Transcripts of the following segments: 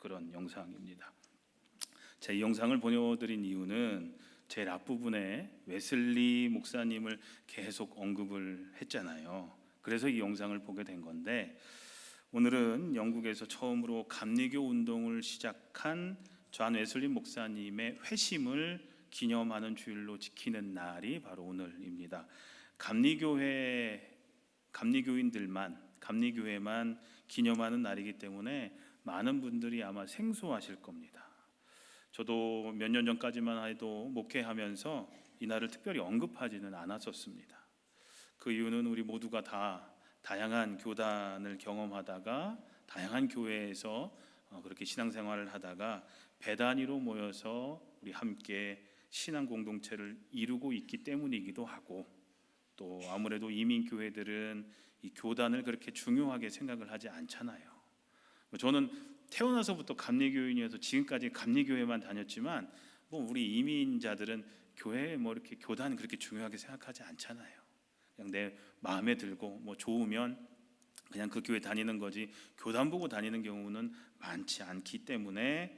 그런 영상입니다. 제 이 영상을 보여드린 이유는 제일 앞부분에 웨슬리 목사님을 계속 언급을 했잖아요. 그래서 이 영상을 보게 된 건데, 오늘은 영국에서 처음으로 감리교 운동을 시작한 존 웨슬리 목사님의 회심을 기념하는 주일로 지키는 날이 바로 오늘입니다. 감리교회만 기념하는 날이기 때문에 많은 분들이 아마 생소하실 겁니다. 저도 몇 년 전까지만 해도 목회하면서 이 날을 특별히 언급하지는 않았었습니다. 그 이유는 우리 모두가 다 다양한 교단을 경험하다가 다양한 교회에서 그렇게 신앙생활을 하다가 배단위로 모여서 우리 함께 신앙 공동체를 이루고 있기 때문이기도 하고, 또 아무래도 이민 교회들은 이 교단을 그렇게 중요하게 생각을 하지 않잖아요. 저는 태어나서부터 감리교인이어서 지금까지 감리교회만 다녔지만, 우리 이민자들은 교회에 이렇게 교단 그렇게 중요하게 생각하지 않잖아요. 그냥 내 마음에 들고 좋으면 그냥 그 교회 다니는 거지, 교단 보고 다니는 경우는 많지 않기 때문에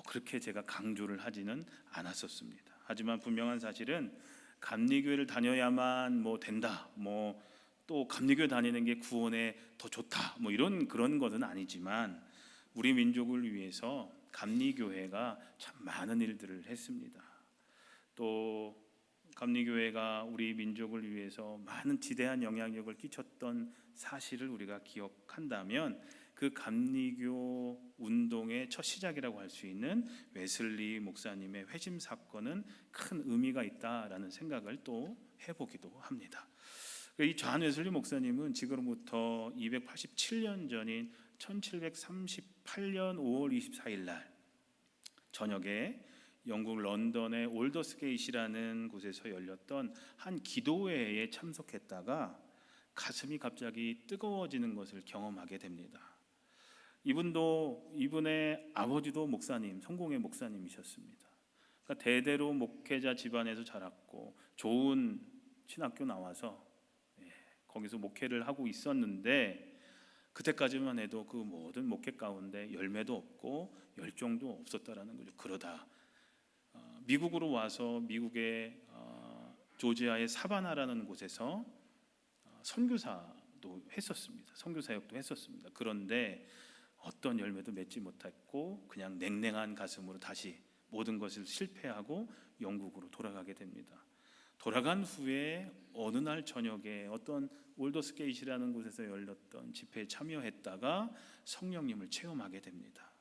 그렇게 제가 강조를 하지는 않았었습니다. 하지만 분명한 사실은 감리교회를 다녀야만 된다, 또 감리교회 다니는 게 구원에 더 좋다, 이런 그런 것은 아니지만, 우리 민족을 위해서 감리교회가 참 많은 일들을 했습니다. 또 감리교회가 우리 민족을 위해서 많은 지대한 영향력을 끼쳤던 사실을 우리가 기억한다면, 그 감리교 운동의 첫 시작이라고 할 수 있는 웨슬리 목사님의 회심 사건은 큰 의미가 있다라는 생각을 또 해보기도 합니다. 이 존 웨슬리 목사님은 지금부터 287년 전인 1738년 5월 24일 날 저녁에 영국 런던의 올더스게이트라는 곳에서 열렸던 한 기도회에 참석했다가 가슴이 갑자기 뜨거워지는 것을 경험하게 됩니다. 이분의 아버지도 목사님, 성공의 목사님이셨습니다. 그러니까 대대로 목회자 집안에서 자랐고 좋은 신학교 나와서 거기서 목회를 하고 있었는데, 그때까지만 해도 그 모든 목회 가운데 열매도 없고 열정도 없었다라는 거죠. 그러다 미국으로 와서 미국의 조지아의 사바나라는 곳에서 선교사도 했었습니다. 선교 사역도 했었습니다. 그런데 어떤 열매도 맺지 못했고 그냥 냉랭한 가슴으로 다시 모든 것을 실패하고 영국으로 돌아가게 됩니다. 돌아간 후에 어느 날 저녁에 어떤 올더스게이트라는 곳에서 열렸던 집회에 참여했다가 성령님을 체험하게 됩니다.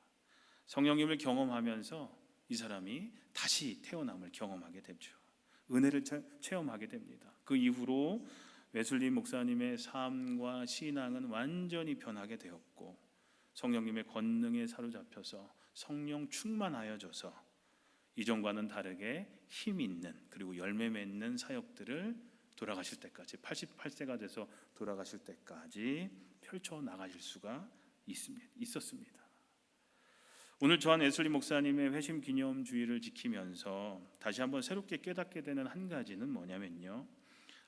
성령님을 경험하면서 이 사람이 다시 태어남을 경험하게 되죠. 은혜를 체험하게 됩니다. 그 이후로 웨슬리 목사님의 삶과 신앙은 완전히 변하게 되었고, 성령님의 권능에 사로잡혀서 성령 충만하여져서 이전과는 다르게 힘 있는 그리고 열매 맺는 사역들을 돌아가실 때까지, 88세가 돼서 돌아가실 때까지 펼쳐나가실 수가 있었습니다. 오늘 존 웨슬리 목사님의 회심 기념 주일을 지키면서 다시 한번 새롭게 깨닫게 되는 한 가지는 뭐냐면요,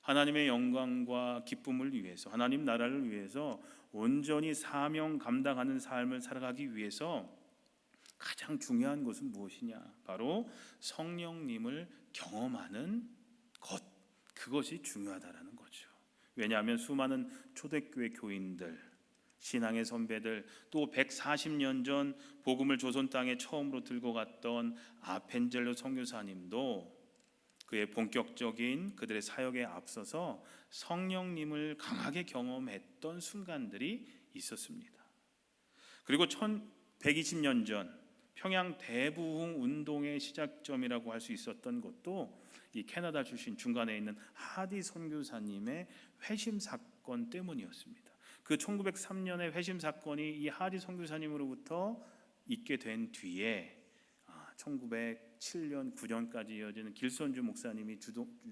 하나님의 영광과 기쁨을 위해서, 하나님 나라를 위해서 온전히 사명 감당하는 삶을 살아가기 위해서 가장 중요한 것은 무엇이냐? 바로 성령님을 경험하는 것, 그것이 중요하다라는 거죠. 왜냐하면 수많은 초대교회 교인들, 신앙의 선배들, 또 140년 전 복음을 조선 땅에 처음으로 들고 갔던 아펜젤로 선교사님도 그의 본격적인 그들의 사역에 앞서서 성령님을 강하게 경험했던 순간들이 있었습니다. 그리고 1120년 전 평양 대부흥 운동의 시작점이라고 할 수 있었던 것도 이 캐나다 출신 중간에 있는 하디 선교사님의 회심 사건 때문이었습니다. 그 1903년의 회심 사건이 이 하디 선교사님으로부터 있게 된 뒤에 1907년, 9년까지 이어지는 길선주 목사님이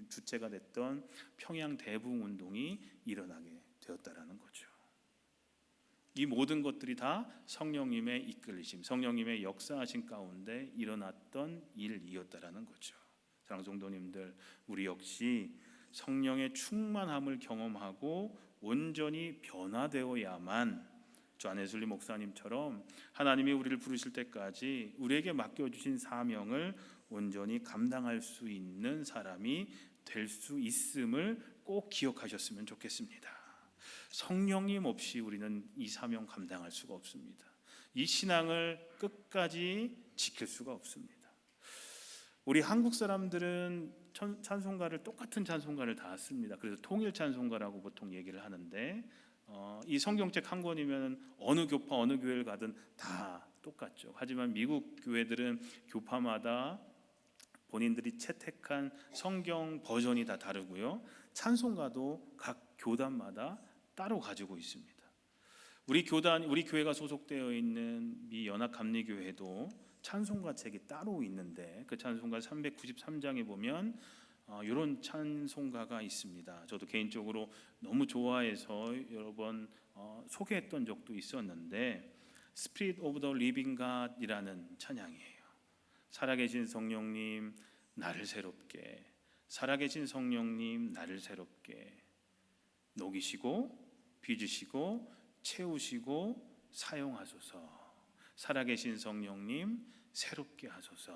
주체가 됐던 평양 대부흥 운동이 일어나게 되었다라는 거죠. 이 모든 것들이 다 성령님의 이끌리심, 성령님의 역사하신 가운데 일어났던 일이었다라는 거죠. 사랑하는 성도님들, 우리 역시 성령의 충만함을 경험하고 온전히 변화되어야만 존 웨슬리 목사님처럼 하나님이 우리를 부르실 때까지 우리에게 맡겨주신 사명을 온전히 감당할 수 있는 사람이 될 수 있음을 꼭 기억하셨으면 좋겠습니다. 성령님 없이 우리는 이 사명 감당할 수가 없습니다. 이 신앙을 끝까지 지킬 수가 없습니다. 우리 한국 사람들은 찬송가를 똑같은 찬송가를 다 씁니다. 그래서 통일 찬송가라고 보통 얘기를 하는데 이 성경책 한 권이면 어느 교파 어느 교회를 가든 다 똑같죠. 하지만 미국 교회들은 교파마다 본인들이 채택한 성경 버전이 다 다르고요. 찬송가도 각 교단마다 따로 가지고 있습니다. 우리 교회가 소속되어 있는 미 연합 감리교회도 찬송가 책이 따로 있는데 그 찬송가 393장에 보면 이런 찬송가가 있습니다. 저도 개인적으로 너무 좋아해서 여러 번 소개했던 적도 있었는데 Spirit of the Living God이라는 찬양이에요. 살아계신 성령님 나를 새롭게, 살아계신 성령님 나를 새롭게 녹이시고 빚으시고 채우시고 사용하소서. 살아계신 성령님 새롭게 하소서.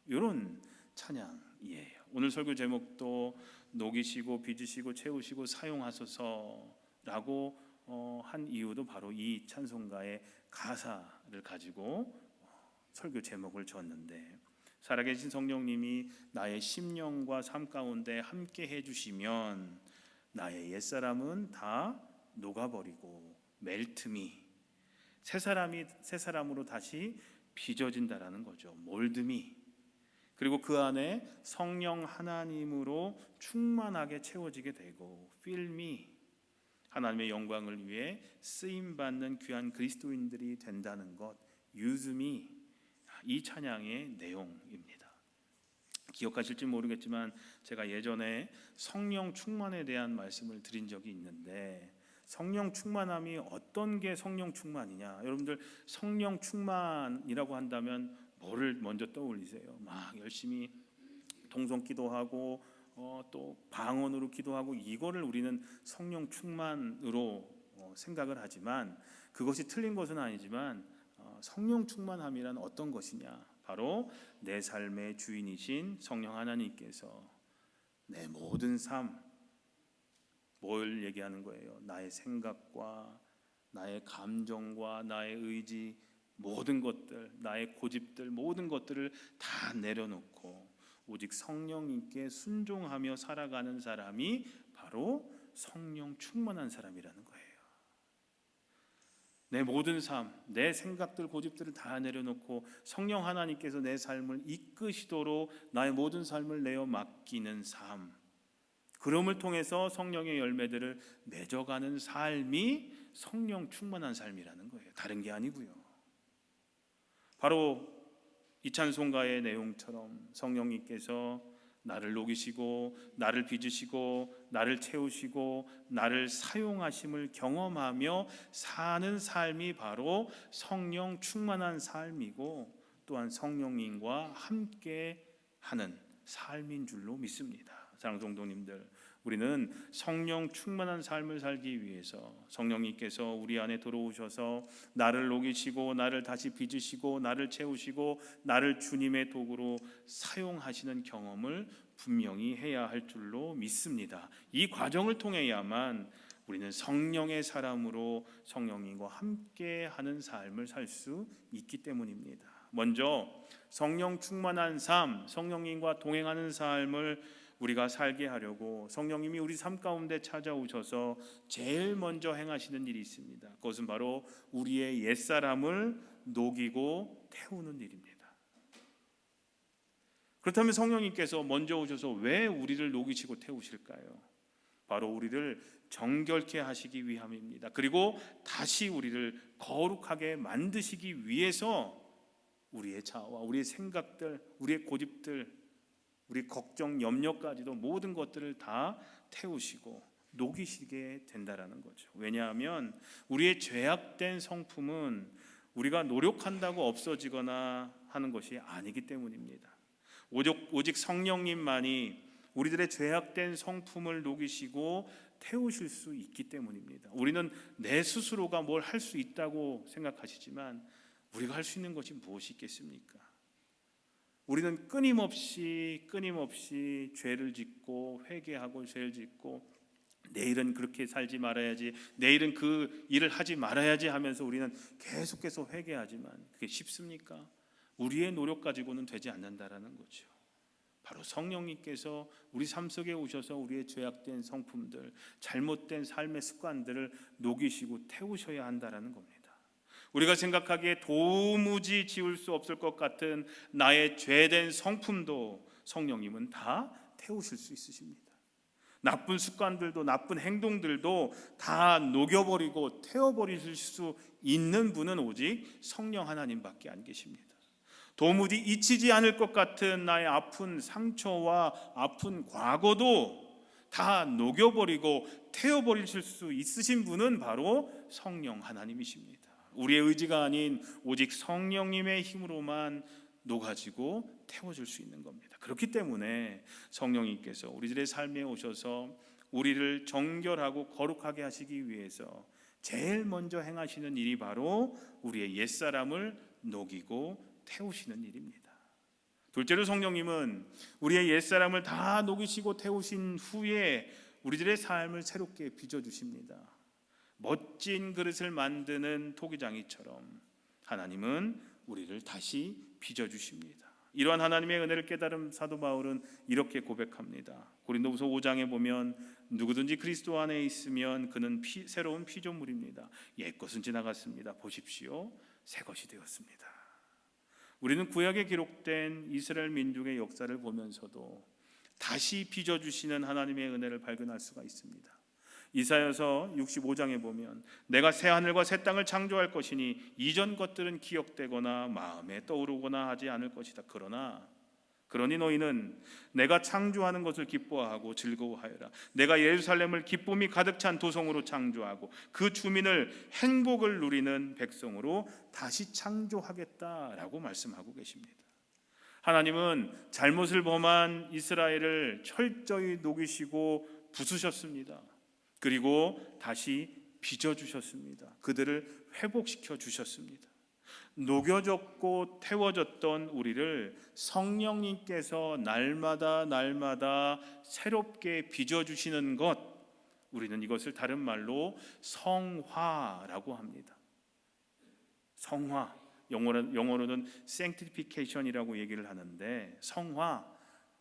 이런 찬양이에요. 오늘 설교 제목도 녹이시고 빚으시고 채우시고 사용하소서라고 한 이유도 바로 이 찬송가의 가사를 가지고 설교 제목을 줬는데, 살아계신 성령님이 나의 심령과 삶 가운데 함께 해주시면 나의 옛사람은 다 녹아버리고 멜트미, 새 사람으로 다시 빚어진다라는 거죠. 몰드미. 그리고 그 안에 성령 하나님으로 충만하게 채워지게 되고 필미, 하나님의 영광을 위해 쓰임받는 귀한 그리스도인들이 된다는 것, 유즈미, 이 찬양의 내용입니다. 기억하실지 모르겠지만 제가 예전에 성령 충만에 대한 말씀을 드린 적이 있는데, 성령 충만함이 어떤 게 성령 충만이냐? 여러분들 성령 충만이라고 한다면 뭐를 먼저 떠올리세요? 막 열심히 통성 기도하고 또 방언으로 기도하고, 이거를 우리는 성령 충만으로 생각을 하지만 그것이 틀린 것은 아니지만 성령 충만함이란 어떤 것이냐? 바로 내 삶의 주인이신 성령 하나님께서 내 모든 삶, 뭘 얘기하는 거예요? 나의 생각과 나의 감정과 나의 의지, 모든 것들, 나의 고집들, 모든 것들을 다 내려놓고 오직 성령님께 순종하며 살아가는 사람이 바로 성령 충만한 사람이라는 거예요. 내 모든 삶, 내 생각들, 고집들을 다 내려놓고 성령 하나님께서 내 삶을 이끄시도록 나의 모든 삶을 내어 맡기는 삶, 그럼을 통해서 성령의 열매들을 맺어가는 삶이 성령 충만한 삶이라는 거예요. 다른 게 아니고요. 바로 이 찬송가의 내용처럼 성령님께서 나를 녹이시고 나를 빚으시고 나를 채우시고 나를 사용하심을 경험하며 사는 삶이 바로 성령 충만한 삶이고, 또한 성령님과 함께 하는 삶인 줄로 믿습니다. 사랑하는 성도님들, 우리는 성령 충만한 삶을 살기 위해서 성령님께서 우리 안에 들어오셔서 나를 녹이시고 나를 다시 빚으시고 나를 채우시고 나를 주님의 도구로 사용하시는 경험을 분명히 해야 할 줄로 믿습니다. 이 과정을 통해야만 우리는 성령의 사람으로 성령님과 함께 하는 삶을 살 수 있기 때문입니다. 먼저 성령 충만한 삶, 성령님과 동행하는 삶을 우리가 살게 하려고 성령님이 우리 삶 가운데 찾아오셔서 제일 먼저 행하시는 일이 있습니다. 그것은 바로 우리의 옛사람을 녹이고 태우는 일입니다. 그렇다면 성령님께서 먼저 오셔서 왜 우리를 녹이시고 태우실까요? 바로 우리를 정결케 하시기 위함입니다. 그리고 다시 우리를 거룩하게 만드시기 위해서 우리의 자아와 우리의 생각들, 우리의 고집들, 우리 걱정, 염려까지도 모든 것들을 다 태우시고 녹이시게 된다라는 거죠. 왜냐하면 우리의 죄악된 성품은 우리가 노력한다고 없어지거나 하는 것이 아니기 때문입니다. 오직 성령님만이 우리들의 죄악된 성품을 녹이시고 태우실 수 있기 때문입니다. 우리는 내 스스로가 뭘 할 수 있다고 생각하시지만 우리가 할 수 있는 것이 무엇이 있겠습니까? 우리는 끊임없이 죄를 짓고 회개하고 죄를 짓고 내일은 그렇게 살지 말아야지, 내일은 그 일을 하지 말아야지 하면서 우리는 계속해서 회개하지만 그게 쉽습니까? 우리의 노력 가지고는 되지 않는다라는 거죠. 바로 성령님께서 우리 삶 속에 오셔서 우리의 죄악된 성품들, 잘못된 삶의 습관들을 녹이시고 태우셔야 한다라는 겁니다. 우리가 생각하기에 도무지 지울 수 없을 것 같은 나의 죄된 성품도 성령님은 다 태우실 수 있으십니다. 나쁜 습관들도 나쁜 행동들도 다 녹여버리고 태워버리실 수 있는 분은 오직 성령 하나님밖에 안 계십니다. 도무지 잊히지 않을 것 같은 나의 아픈 상처와 아픈 과거도 다 녹여버리고 태워버리실 수 있으신 분은 바로 성령 하나님이십니다. 우리의 의지가 아닌 오직 성령님의 힘으로만 녹아지고 태워줄 수 있는 겁니다. 그렇기 때문에 성령님께서 우리들의 삶에 오셔서 우리를 정결하고 거룩하게 하시기 위해서 제일 먼저 행하시는 일이 바로 우리의 옛사람을 녹이고 태우시는 일입니다. 둘째로 성령님은 우리의 옛사람을 다 녹이시고 태우신 후에 우리들의 삶을 새롭게 빚어주십니다. 멋진 그릇을 만드는 토기장이처럼 하나님은 우리를 다시 빚어주십니다. 이러한 하나님의 은혜를 깨달은 사도 바울은 이렇게 고백합니다. 고린도후서 5장에 보면 누구든지 그리스도 안에 있으면 그는 새로운 피조물입니다. 옛것은 지나갔습니다. 보십시오, 새것이 되었습니다. 우리는 구약에 기록된 이스라엘 민족의 역사를 보면서도 다시 빚어주시는 하나님의 은혜를 발견할 수가 있습니다. 이사야서 65장에 보면 내가 새 하늘과 새 땅을 창조할 것이니 이전 것들은 기억되거나 마음에 떠오르거나 하지 않을 것이다. 그러니 너희는 내가 창조하는 것을 기뻐하고 즐거워하여라. 내가 예루살렘을 기쁨이 가득 찬 도성으로 창조하고 그 주민을 행복을 누리는 백성으로 다시 창조하겠다라고 말씀하고 계십니다. 하나님은 잘못을 범한 이스라엘을 철저히 녹이시고 부수셨습니다. 그리고 다시 빚어주셨습니다. 그들을 회복시켜 주셨습니다. 녹여졌고 태워졌던 우리를 성령님께서 날마다 새롭게 빚어주시는 것, 우리는 이것을 다른 말로 성화라고 합니다. 성화, 영어로는 sanctification이라고 얘기를 하는데 성화,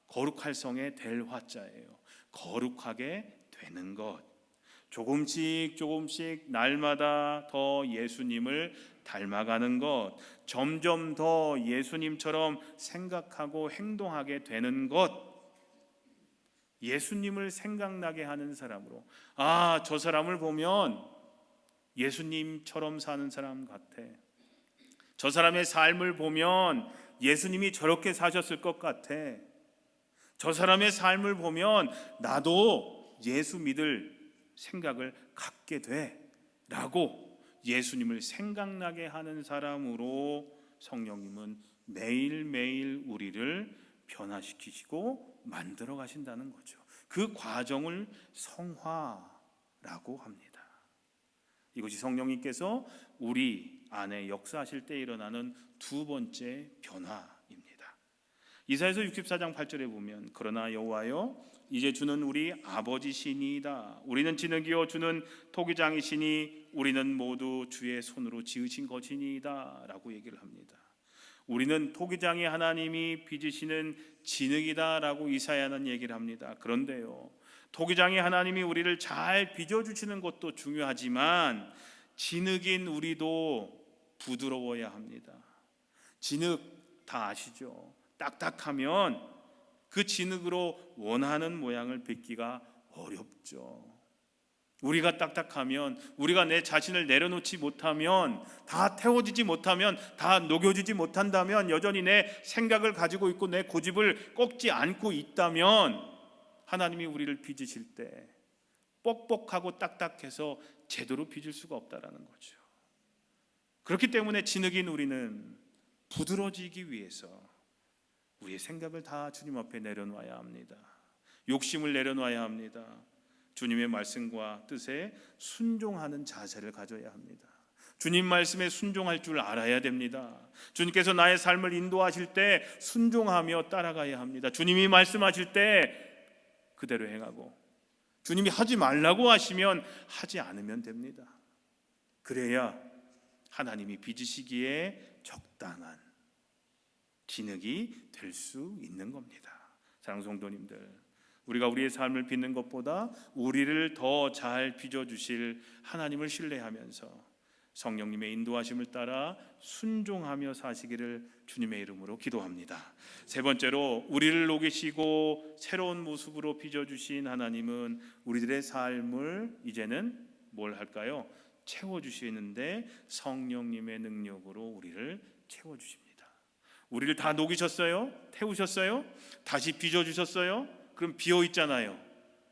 거룩할 성의 될 화자예요. 거룩하게 되는 것, 조금씩 날마다 더 예수님을 닮아가는 것, 점점 더 예수님처럼 생각하고 행동하게 되는 것, 예수님을 생각나게 하는 사람으로, 저 사람을 보면 예수님처럼 사는 사람 같아, 저 사람의 삶을 보면 예수님이 저렇게 사셨을 것 같아, 저 사람의 삶을 보면 나도 예수 믿을 생각을 갖게 돼 라고 예수님을 생각나게 하는 사람으로 성령님은 매일매일 우리를 변화시키시고 만들어 가신다는 거죠. 그 과정을 성화라고 합니다. 이것이 성령님께서 우리 안에 역사하실 때 일어나는 두 번째 변화입니다. 이사야서 64장 8절에 보면 그러나 여호와여 이제 주는 우리 아버지시니이다. 우리는 진흙이요 주는 토기장이시니 우리는 모두 주의 손으로 지으신 것이니이다 라고 얘기를 합니다. 우리는 토기장이 하나님이 빚으시는 진흙이다 라고 이사야는 얘기를 합니다. 그런데요, 토기장이 하나님이 우리를 잘 빚어주시는 것도 중요하지만 진흙인 우리도 부드러워야 합니다. 진흙 다 아시죠? 딱딱하면 그 진흙으로 원하는 모양을 빚기가 어렵죠. 우리가 딱딱하면, 우리가 내 자신을 내려놓지 못하면, 다 태워지지 못하면, 다 녹여지지 못한다면, 여전히 내 생각을 가지고 있고 내 고집을 꺾지 않고 있다면 하나님이 우리를 빚으실 때 뻑뻑하고 딱딱해서 제대로 빚을 수가 없다라는 거죠. 그렇기 때문에 진흙인 우리는 부드러워지기 위해서 우리의 생각을 다 주님 앞에 내려놔야 합니다. 욕심을 내려놔야 합니다. 주님의 말씀과 뜻에 순종하는 자세를 가져야 합니다. 주님 말씀에 순종할 줄 알아야 됩니다. 주님께서 나의 삶을 인도하실 때 순종하며 따라가야 합니다. 주님이 말씀하실 때 그대로 행하고, 주님이 하지 말라고 하시면 하지 않으면 됩니다. 그래야 하나님이 빚으시기에 적당한 진흙이 될 수 있는 겁니다. 사랑하는 성도님들, 우리가 우리의 삶을 빚는 것보다 우리를 더 잘 빚어주실 하나님을 신뢰하면서 성령님의 인도하심을 따라 순종하며 사시기를 주님의 이름으로 기도합니다. 세 번째로, 우리를 녹이시고 새로운 모습으로 빚어주신 하나님은 우리들의 삶을 이제는 뭘 할까요? 채워주시는데 성령님의 능력으로 우리를 채워주십니다. 우리를 다 녹이셨어요? 태우셨어요? 다시 빚어주셨어요? 그럼 비어있잖아요.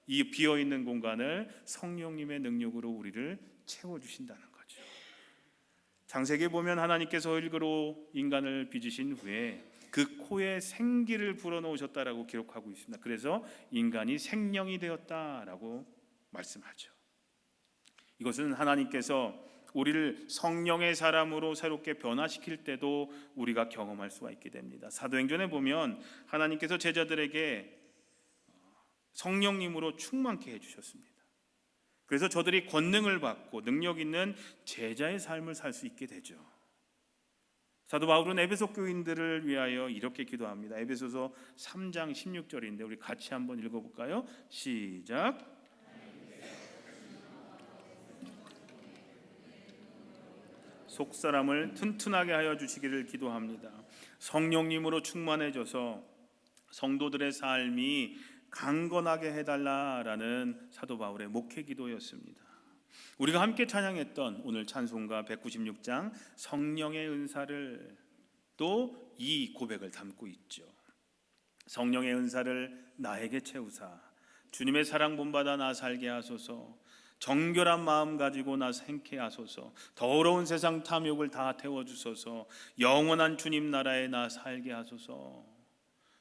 이 비어있는 공간을 성령님의 능력으로 우리를 채워주신다는 거죠. 창세기에 보면 하나님께서 흙으로 인간을 빚으신 후에 그 코에 생기를 불어넣으셨다라고 기록하고 있습니다. 그래서 인간이 생명이 되었다라고 말씀하죠. 이것은 하나님께서 우리를 성령의 사람으로 새롭게 변화시킬 때도 우리가 경험할 수가 있게 됩니다. 사도행전에 보면 하나님께서 제자들에게 성령님으로 충만케 해주셨습니다. 그래서 저들이 권능을 받고 능력 있는 제자의 삶을 살 수 있게 되죠. 사도 바울은 에베소 교인들을 위하여 이렇게 기도합니다. 에베소서 3장 16절인데 우리 같이 한번 읽어볼까요? 시작. 속사람을 튼튼하게 하여 주시기를 기도합니다. 성령님으로 충만해져서 성도들의 삶이 강건하게 해달라라는 사도 바울의 목회 기도였습니다. 우리가 함께 찬양했던 오늘 찬송가 196장 성령의 은사를 또 이 고백을 담고 있죠. 성령의 은사를 나에게 채우사 주님의 사랑 본받아 나 살게 하소서. 정결한 마음 가지고 나 생케 하소서. 더러운 세상 탐욕을 다 태워주소서. 영원한 주님 나라에 나 살게 하소서.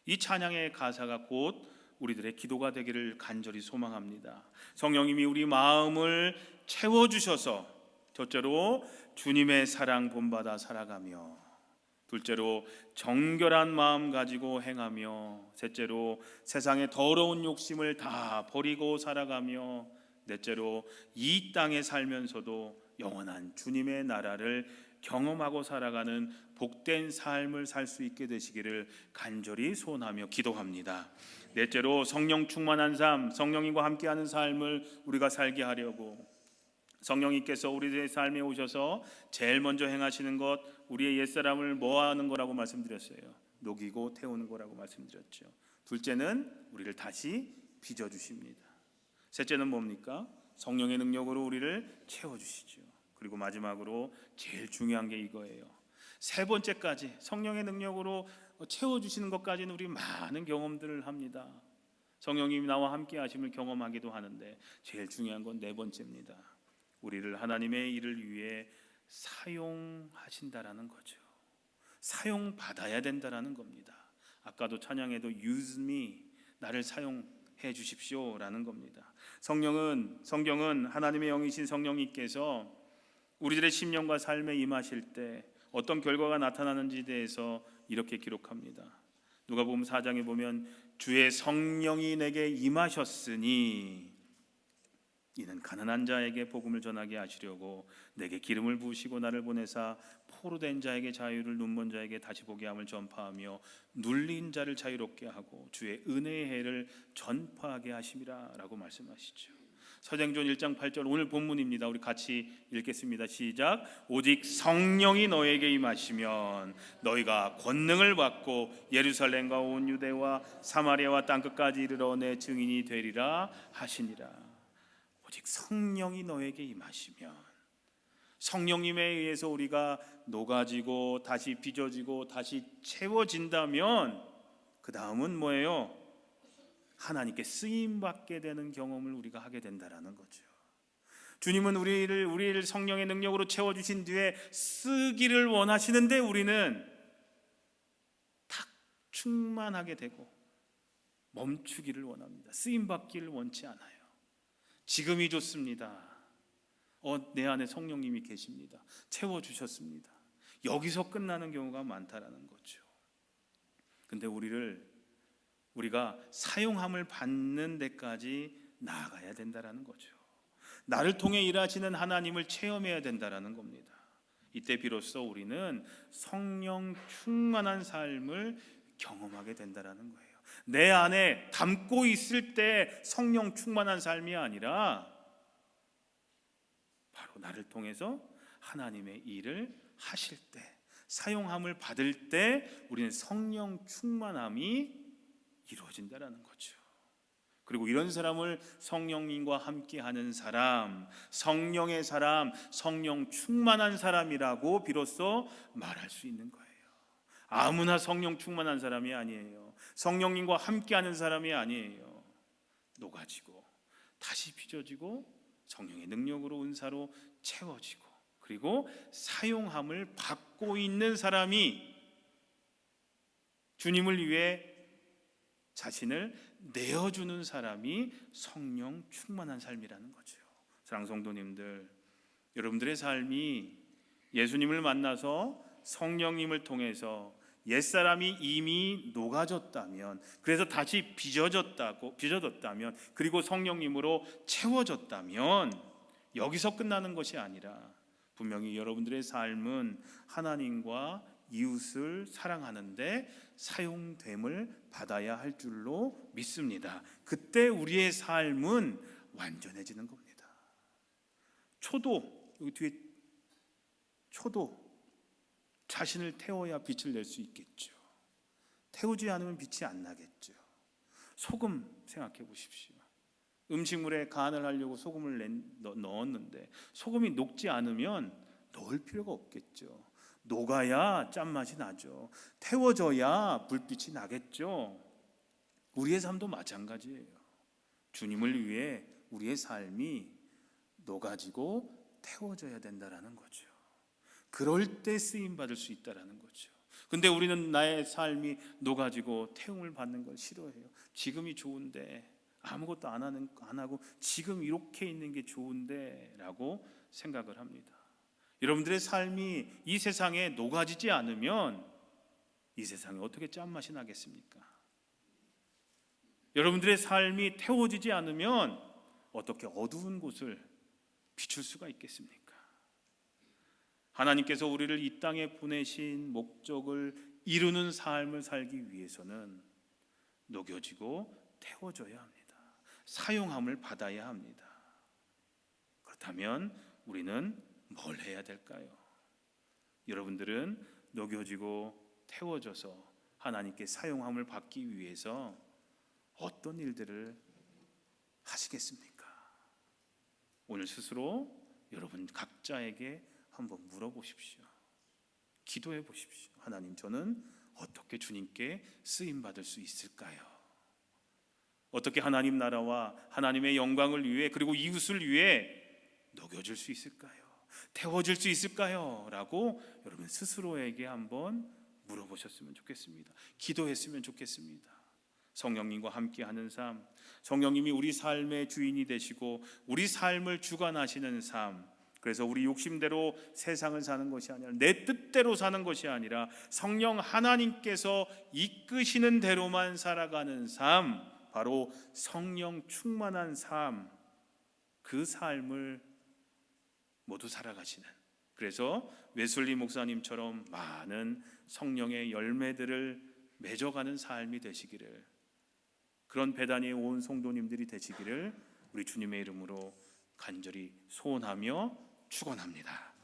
이 찬양의 가사가 곧 우리들의 기도가 되기를 간절히 소망합니다. 성령님이 우리 마음을 채워주셔서 첫째로 주님의 사랑 본받아 살아가며, 둘째로 정결한 마음 가지고 행하며, 셋째로 세상의 더러운 욕심을 다 버리고 살아가며, 넷째로 이 땅에 살면서도 영원한 주님의 나라를 경험하고 살아가는 복된 삶을 살 수 있게 되시기를 간절히 소원하며 기도합니다. 넷째로 성령 충만한 삶, 성령님과 함께하는 삶을 우리가 살게 하려고 성령님께서 우리의 삶에 오셔서 제일 먼저 행하시는 것, 우리의 옛사람을 뭐하는 거라고 말씀드렸어요. 녹이고 태우는 거라고 말씀드렸죠. 둘째는 우리를 다시 빚어주십니다. 셋째는 뭡니까? 성령의 능력으로 우리를 채워주시죠. 그리고 마지막으로 제일 중요한 게 이거예요. 세 번째까지 성령의 능력으로 채워주시는 것까지는 우리 많은 경험들을 합니다. 성령님이 나와 함께 하심을 경험하기도 하는데 제일 중요한 건 네 번째입니다. 우리를 하나님의 일을 위해 사용하신다라는 거죠. 사용받아야 된다라는 겁니다. 아까도 찬양에도 use me, 나를 사용해 주십시오라는 겁니다. 성경은 하나님의 영이신 성령님께서 우리들의 심령과 삶에 임하실 때 어떤 결과가 나타나는지에 대해서 이렇게 기록합니다. 누가복음 4장에 보면 주의 성령이 내게 임하셨으니 이는 가난한 자에게 복음을 전하게 하시려고 내게 기름을 부으시고 나를 보내사 포로된 자에게 자유를, 눈먼 자에게 다시 보게 함을 전파하며 눌린 자를 자유롭게 하고 주의 은혜의 해를 전파하게 하심이라 라고 말씀하시죠. 사도행전 1장 8절 오늘 본문입니다. 우리 같이 읽겠습니다. 시작. 오직 성령이 너에게 임하시면 너희가 권능을 받고 예루살렘과 온 유대와 사마리아와 땅끝까지 이르러 내 증인이 되리라 하시니라. 오직 성령이 너에게 임하시면, 성령님에 의해서 우리가 녹아지고 다시 빚어지고 다시 채워진다면 그 다음은 뭐예요? 하나님께 쓰임받게 되는 경험을 우리가 하게 된다라는 거죠. 주님은 우리를 성령의 능력으로 채워주신 뒤에 쓰기를 원하시는데 우리는 딱 충만하게 되고 멈추기를 원합니다. 쓰임받기를 원치 않아요. 지금이 좋습니다. 내 안에 성령님이 계십니다. 채워주셨습니다. 여기서 끝나는 경우가 많다라는 거죠. 근데 우리가 사용함을 받는 데까지 나아가야 된다라는 거죠. 나를 통해 일하시는 하나님을 체험해야 된다라는 겁니다. 이때 비로소 우리는 성령 충만한 삶을 경험하게 된다라는 거예요. 내 안에 담고 있을 때 성령 충만한 삶이 아니라 바로 나를 통해서 하나님의 일을 하실 때, 사용함을 받을 때 우리는 성령 충만함이 이루어진다라는 거죠. 그리고 이런 사람을 성령님과 함께하는 사람, 성령의 사람, 성령 충만한 사람이라고 비로소 말할 수 있는 거예요. 아무나 성령 충만한 사람이 아니에요. 성령님과 함께하는 사람이 아니에요. 녹아지고 다시 빚어지고 성령의 능력으로 은사로 채워지고 그리고 사용함을 받고 있는 사람이 주님을 위해 자신을 내어주는 사람이 성령 충만한 삶이라는 거죠. 사랑하는 성도님들, 여러분들의 삶이 예수님을 만나서 성령님을 통해서 옛사람이 이미 녹아졌다면, 그래서 다시 빚어졌다면, 그리고 성령님으로 채워졌다면 여기서 끝나는 것이 아니라 분명히 여러분들의 삶은 하나님과 이웃을 사랑하는데 사용됨을 받아야 할 줄로 믿습니다. 그때 우리의 삶은 완전해지는 겁니다. 여기 뒤에 초도 자신을 태워야 빛을 낼 수 있겠죠. 태우지 않으면 빛이 안 나겠죠. 소금 생각해 보십시오. 음식물에 간을 하려고 소금을 넣었는데 소금이 녹지 않으면 넣을 필요가 없겠죠. 녹아야 짠맛이 나죠. 태워져야 불빛이 나겠죠. 우리의 삶도 마찬가지예요. 주님을 위해 우리의 삶이 녹아지고 태워져야 된다라는 거죠. 그럴 때 쓰임 받을 수 있다라는 거죠. 근데 우리는 나의 삶이 녹아지고 태움을 받는 걸 싫어해요. 지금이 좋은데 아무것도 안 하고 지금 이렇게 있는 게 좋은데 라고 생각을 합니다. 여러분들의 삶이 이 세상에 녹아지지 않으면 이 세상에 어떻게 짠맛이 나겠습니까? 여러분들의 삶이 태워지지 않으면 어떻게 어두운 곳을 비출 수가 있겠습니까? 하나님께서 우리를 이 땅에 보내신 목적을 이루는 삶을 살기 위해서는 녹여지고 태워져야 합니다. 사용함을 받아야 합니다. 그렇다면 우리는 뭘 해야 될까요? 여러분들은 녹여지고 태워져서 하나님께 사용함을 받기 위해서 어떤 일들을 하시겠습니까? 오늘 스스로 여러분 각자에게 한번 물어보십시오. 기도해 보십시오. 하나님, 저는 어떻게 주님께 쓰임 받을 수 있을까요? 어떻게 하나님 나라와 하나님의 영광을 위해 그리고 이웃을 위해 녹여줄 수 있을까요? 태워질 수 있을까요? 라고 여러분 스스로에게 한번 물어보셨으면 좋겠습니다. 기도했으면 좋겠습니다. 성령님과 함께하는 삶, 성령님이 우리 삶의 주인이 되시고 우리 삶을 주관하시는 삶, 그래서 우리 욕심대로 세상을 사는 것이 아니라 내 뜻대로 사는 것이 아니라 성령 하나님께서 이끄시는 대로만 살아가는 삶, 바로 성령 충만한 삶, 그 삶을 모두 살아가시는, 그래서 웨슬리 목사님처럼 많은 성령의 열매들을 맺어가는 삶이 되시기를, 그런 베다니에 온 성도님들이 되시기를 우리 주님의 이름으로 간절히 소원하며 축원합니다.